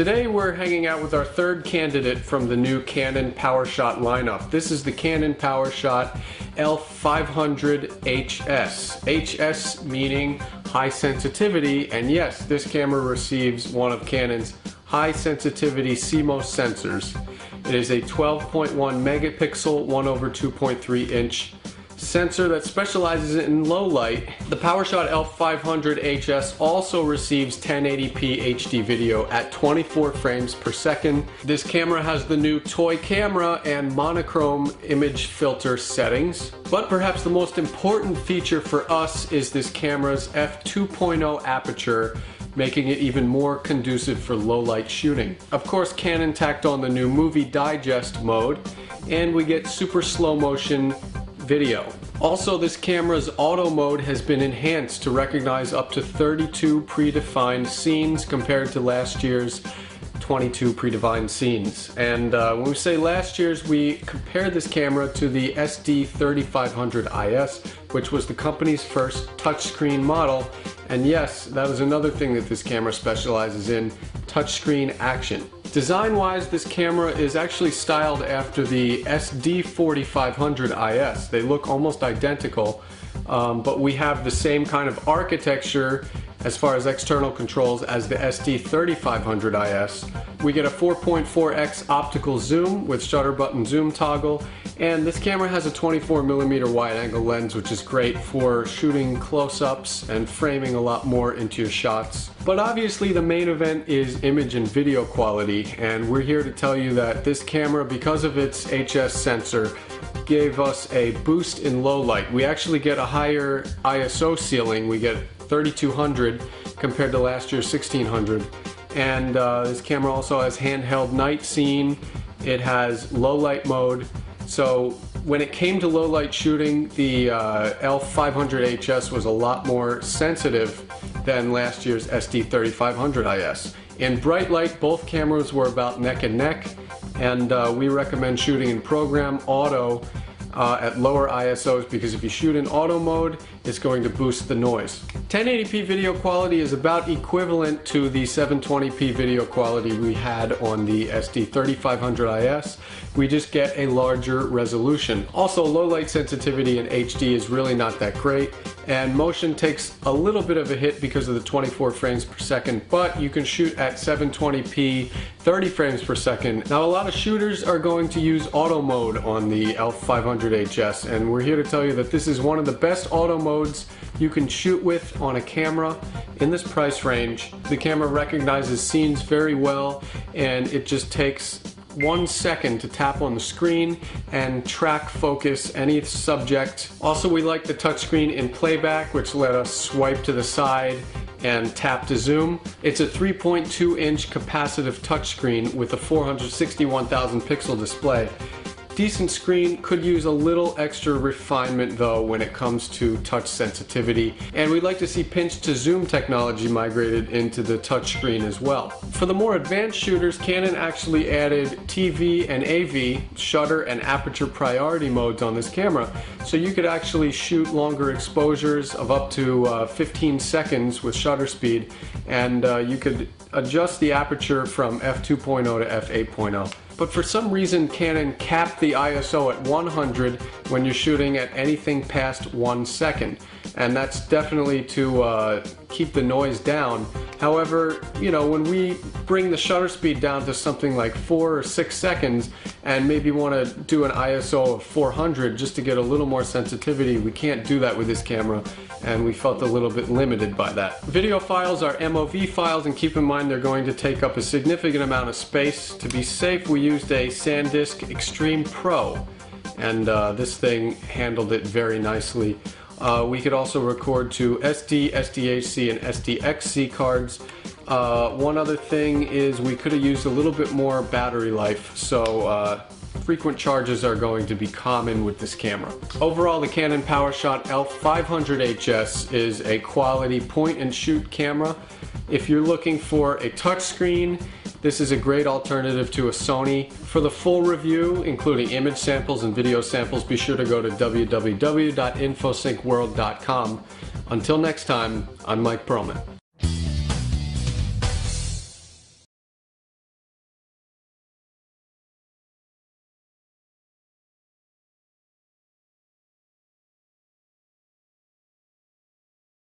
Today we're hanging out with our third candidate from the new Canon PowerShot lineup. This is the Canon PowerShot Elph 500 HS. HS meaning high sensitivity, and yes, this camera receives one of Canon's high sensitivity CMOS sensors. It is a 12.1 megapixel 1/2.3 inch sensor that specializes in low light. The PowerShot Elph 500 HS also receives 1080p HD video at 24 frames per second. This camera has the new toy camera and monochrome image filter settings. But perhaps the most important feature for us is this camera's f2.0 aperture, making it even more conducive for low light shooting. Of course, Canon tacked on the new movie digest mode, and we get super slow motion video. Also, this camera's auto mode has been enhanced to recognize up to 32 predefined scenes compared to last year's 22 predefined scenes. And when we say last year's, we compared this camera to the SD3500 IS, which was the company's first touchscreen model. And yes, that is another thing that this camera specializes in, touchscreen action. Design-wise, this camera is actually styled after the SD4500 IS. They look almost identical, but we have the same kind of architecture as far as external controls as the SD3500 IS. We get a 4.4x optical zoom with shutter button zoom toggle, and this camera has a 24mm wide angle lens, which is great for shooting close-ups and framing a lot more into your shots. But obviously the main event is image and video quality, and we're here to tell you that this camera, because of its HS sensor, gave us a boost in low light. We actually get a higher ISO ceiling. We get 3200 compared to last year's 1600. And this camera also has handheld night scene. It has low light mode. So when it came to low light shooting, the Elph 500 HS was a lot more sensitive than last year's SD3500 IS. In bright light, both cameras were about neck and neck, and we recommend shooting in program auto at lower ISOs, because if you shoot in auto mode, it's going to boost the noise. 1080p video quality is about equivalent to the 720p video quality we had on the SD3500 IS. We just get a larger resolution. Also, low light sensitivity in HD is really not that great, and motion takes a little bit of a hit because of the 24 frames per second, but you can shoot at 720p 30 frames per second. Now, a lot of shooters are going to use auto mode on the Elph 500 HS, and we're here to tell you that this is one of the best auto modes you can shoot with on a camera in this price range. The camera recognizes scenes very well, and it just takes 1 second to tap on the screen and track focus any subject. Also, we like the touchscreen in playback, which let us swipe to the side and tap to zoom. It's a 3.2 inch capacitive touchscreen with a 461,000 pixel display. Decent screen, could use a little extra refinement though when it comes to touch sensitivity, and we'd like to see pinch to zoom technology migrated into the touchscreen as well. For the more advanced shooters, Canon actually added TV and AV, shutter and aperture priority modes on this camera, so you could actually shoot longer exposures of up to 15 seconds with shutter speed, and you could adjust the aperture from f2.0 to f8.0. But for some reason, Canon capped the ISO at 100 when you're shooting at anything past 1 second. And that's definitely to keep the noise down. However, you know, when we bring the shutter speed down to something like 4 or 6 seconds and maybe want to do an ISO of 400 just to get a little more sensitivity, we can't do that with this camera, and we felt a little bit limited by that. Video files are MOV files, and keep in mind they're going to take up a significant amount of space. To be safe, we used a SanDisk Extreme Pro, and this thing handled it very nicely. We could also record to SD, SDHC, and SDXC cards. One other thing is we could have used a little bit more battery life, so frequent charges are going to be common with this camera. Overall, the Canon PowerShot Elph 500 HS is a quality point-and-shoot camera. If you're looking for a touchscreen, this is a great alternative to a Sony. For the full review, including image samples and video samples, be sure to go to www.infosyncworld.com. Until next time, I'm Mike Perlman.